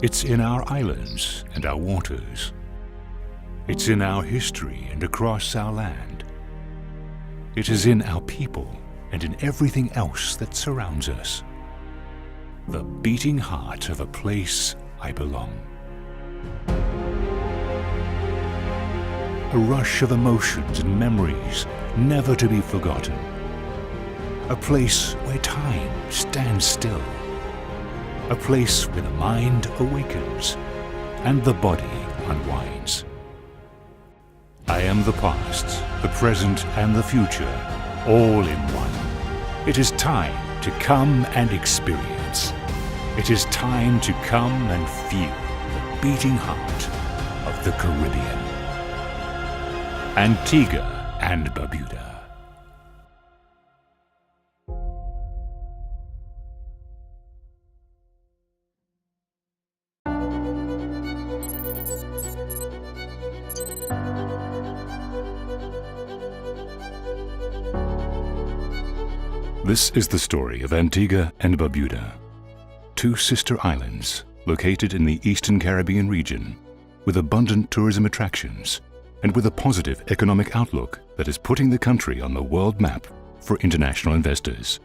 It's in our islands and our waters. It's in our history and across our land. It is in our people and in everything else that surrounds us. The beating heart of a place I belong. A rush of emotions and memories never to be forgotten. A place where time stands still. A place where the mind awakens and the body unwinds. I am the past, the present and the future, all in one. It is time to come and experience. It is time to come and feel the beating heart of the Caribbean. Antigua and Barbuda. This is the story of Antigua and Barbuda, two sister islands located in the Eastern Caribbean region with abundant tourism attractions and with a positive economic outlook that is putting the country on the world map for international investors.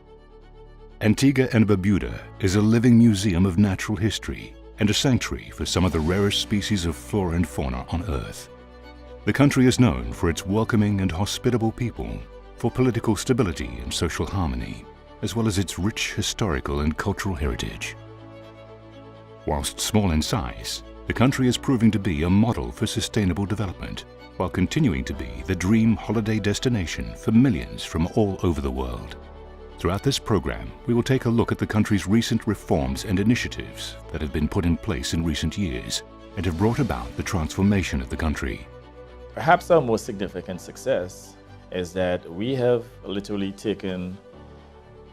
Antigua and Barbuda is a living museum of natural history and a sanctuary for some of the rarest species of flora and fauna on Earth. The country is known for its welcoming and hospitable people, for political stability and social harmony, as well as its rich historical and cultural heritage. Whilst small in size, the country is proving to be a model for sustainable development, while continuing to be the dream holiday destination for millions from all over the world. Throughout this program, we will take a look at the country's recent reforms and initiatives that have been put in place in recent years and have brought about the transformation of the country. Perhaps our most significant success is that we have literally taken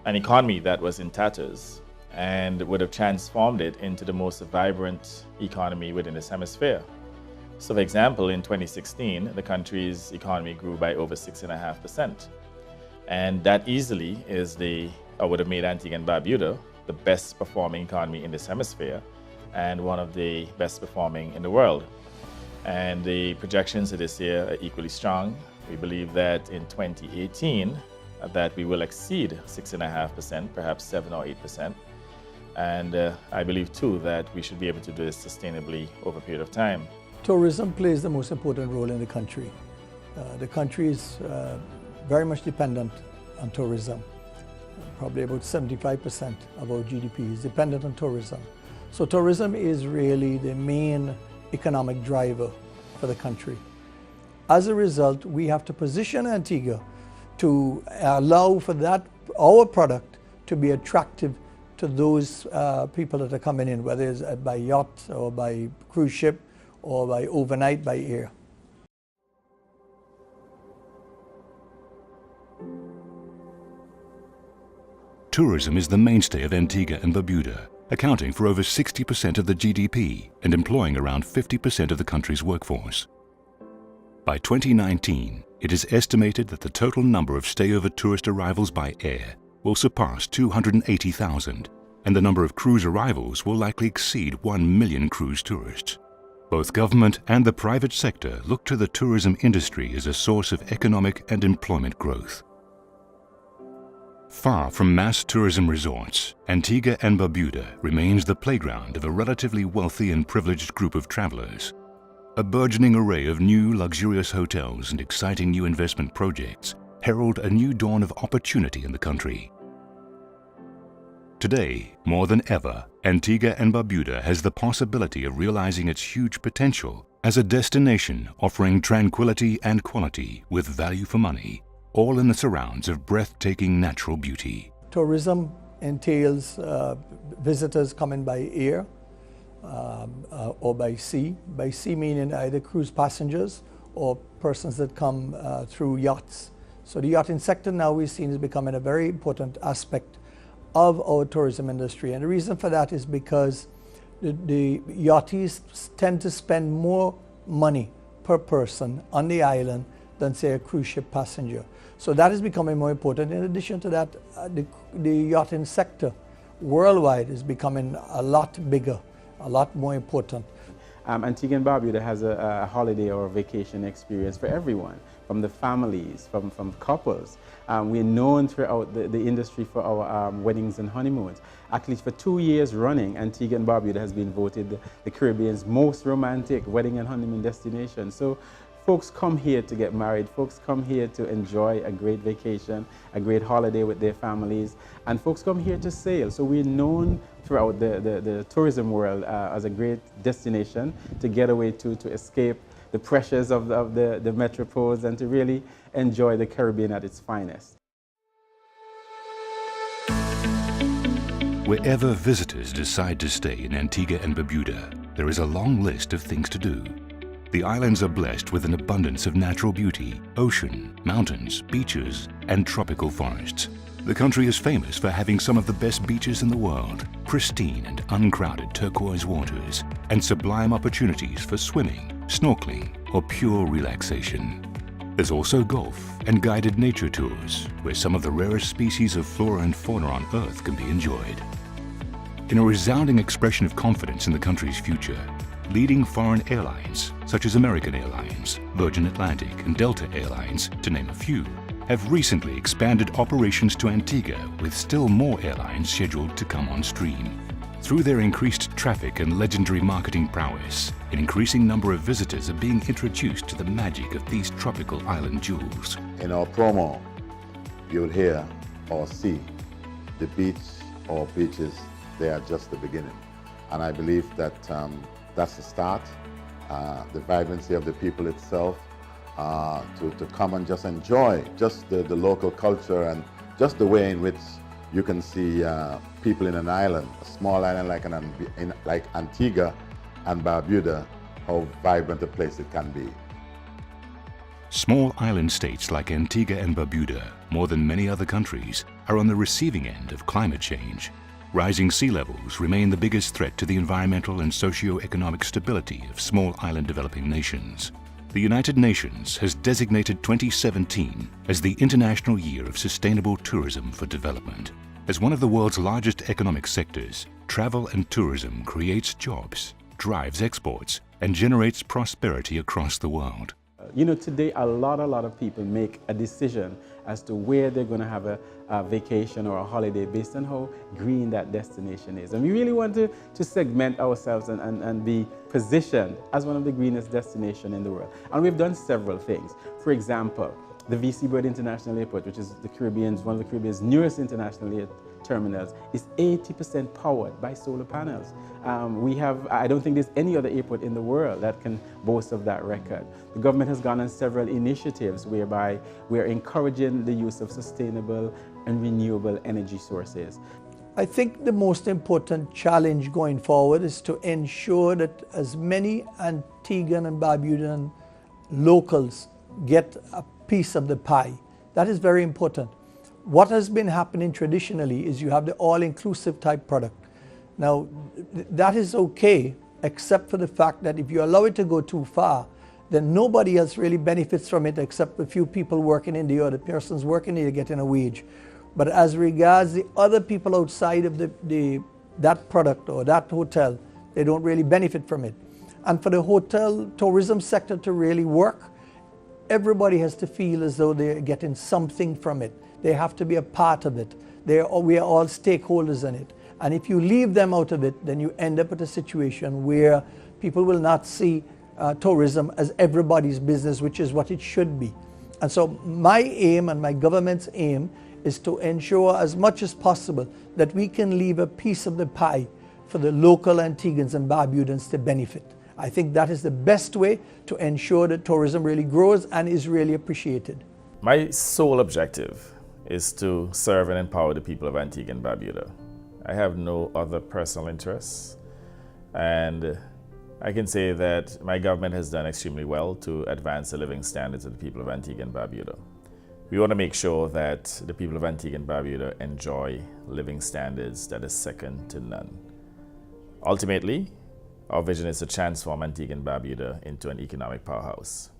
an economy that was in tatters and would have transformed it into the most vibrant economy within this hemisphere. So for example, in 2016, the country's economy grew by over 6.5%. And that easily would have made Antigua and Barbuda the best performing economy in this hemisphere and one of the best performing in the world. And the projections of this year are equally strong. We believe that in 2018, that we will exceed 6.5%, perhaps 7 or 8%. And I believe too that we should be able to do this sustainably over a period of time. Tourism plays the most important role in the country. The country is very much dependent on tourism. Probably about 75% of our GDP is dependent on tourism. So tourism is really the main economic driver for the country. As a result, we have to position Antigua to allow for our product to be attractive to those people that are coming in, whether it's by yacht or by cruise ship or by overnight by air. Tourism is the mainstay of Antigua and Barbuda, accounting for over 60% of the GDP and employing around 50% of the country's workforce. By 2019, it is estimated that the total number of stayover tourist arrivals by air will surpass 280,000, and the number of cruise arrivals will likely exceed 1 million cruise tourists. Both government and the private sector look to the tourism industry as a source of economic and employment growth. Far from mass tourism resorts, Antigua and Barbuda remains the playground of a relatively wealthy and privileged group of travelers. A burgeoning array of new luxurious hotels and exciting new investment projects herald a new dawn of opportunity in the country. Today, more than ever, Antigua and Barbuda has the possibility of realizing its huge potential as a destination offering tranquility and quality with value for money, all in the surrounds of breathtaking natural beauty. Tourism entails visitors coming by air or by sea. By sea meaning either cruise passengers or persons that come through yachts. So the yachting sector now we've seen is becoming a very important aspect of our tourism industry. And the reason for that is because the yachties tend to spend more money per person on the island than say a cruise ship passenger. So that is becoming more important. In addition to that, the yachting sector worldwide is becoming a lot bigger a lot more important. Antigua and Barbuda has a holiday or a vacation experience for everyone, from the families, from couples. We're known throughout the industry for our weddings and honeymoons. Actually, for 2 years running, Antigua and Barbuda has been voted the Caribbean's most romantic wedding and honeymoon destination. So folks come here to get married, folks come here to enjoy a great vacation, a great holiday with their families, and folks come here to sail. So we're known throughout the tourism world as a great destination to get away to escape the pressures of the metropoles and to really enjoy the Caribbean at its finest. Wherever visitors decide to stay in Antigua and Barbuda, there is a long list of things to do. The islands are blessed with an abundance of natural beauty, ocean, mountains, beaches, and tropical forests. The country is famous for having some of the best beaches in the world, pristine and uncrowded turquoise waters, and sublime opportunities for swimming, snorkeling, or pure relaxation. There's also golf and guided nature tours, where some of the rarest species of flora and fauna on Earth can be enjoyed. In a resounding expression of confidence in the country's future, leading foreign airlines, such as American Airlines, Virgin Atlantic, and Delta Airlines, to name a few, have recently expanded operations to Antigua, with still more airlines scheduled to come on stream. Through their increased traffic and legendary marketing prowess, an increasing number of visitors are being introduced to the magic of these tropical island jewels. In our promo, you'll hear or see the beach or beaches, they are just the beginning. And I believe that that's the start, the vibrancy of the people itself, to come and just enjoy just the local culture and just the way in which you can see people in an island, a small island like Antigua and Barbuda, how vibrant a place it can be. Small island states like Antigua and Barbuda, more than many other countries, are on the receiving end of climate change. Rising sea levels remain the biggest threat to the environmental and socio-economic stability of small island developing nations. The United Nations has designated 2017 as the International Year of Sustainable Tourism for Development. As one of the world's largest economic sectors, travel and tourism creates jobs, drives exports, and generates prosperity across the world. You know, today a lot of people make a decision as to where they're going to have a vacation or a holiday based on how green that destination is. And we really want to segment ourselves and be positioned as one of the greenest destinations in the world. And we've done several things. For example, the V.C. Bird International Airport, which is one of the Caribbean's newest international terminals, is 80% powered by solar panels. I don't think there's any other airport in the world that can boast of that record. The government has gone on several initiatives whereby we're encouraging the use of sustainable and renewable energy sources. I think the most important challenge going forward is to ensure that as many Antiguan and Barbudan locals get a piece of the pie. That is very important. What has been happening traditionally is you have the all-inclusive type product. Now, that is okay, except for the fact that if you allow it to go too far, then nobody else really benefits from it except a few people working in there, or the persons working there getting a wage. But as regards the other people outside of that product or that hotel, they don't really benefit from it. And for the hotel tourism sector to really work, everybody has to feel as though they're getting something from it. They have to be a part of it. We are all stakeholders in it. And if you leave them out of it, then you end up with a situation where people will not see tourism as everybody's business, which is what it should be. And so my aim and my government's aim is to ensure as much as possible that we can leave a piece of the pie for the local Antiguans and Barbudans to benefit. I think that is the best way to ensure that tourism really grows and is really appreciated. My sole objective is to serve and empower the people of Antigua and Barbuda. I have no other personal interests, and I can say that my government has done extremely well to advance the living standards of the people of Antigua and Barbuda. We want to make sure that the people of Antigua and Barbuda enjoy living standards that is second to none. Ultimately, our vision is to transform Antigua and Barbuda into an economic powerhouse.